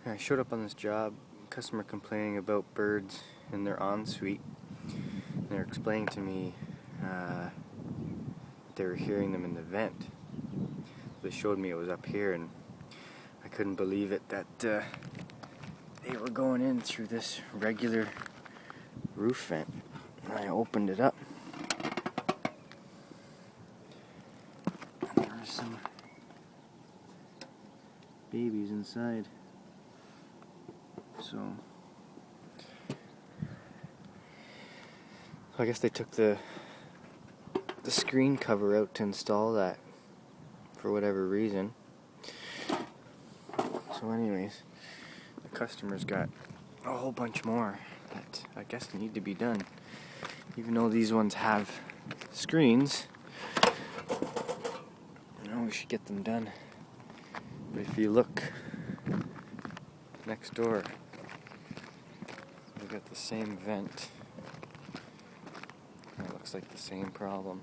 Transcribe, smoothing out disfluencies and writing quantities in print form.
I showed up on this job, customer complaining about birds in their ensuite. They're explaining to me they were hearing them in the vent. They showed me it was up here, and I couldn't believe it that they were going in through this regular roof vent. And I opened it up, and there were some babies inside. So I guess they took the screen cover out to install that for whatever reason. So anyways, the customer's got a whole bunch more that I guess need to be done. Even though these ones have screens, we should get them done. But if you look next door, we got the same vent. It looks like the same problem.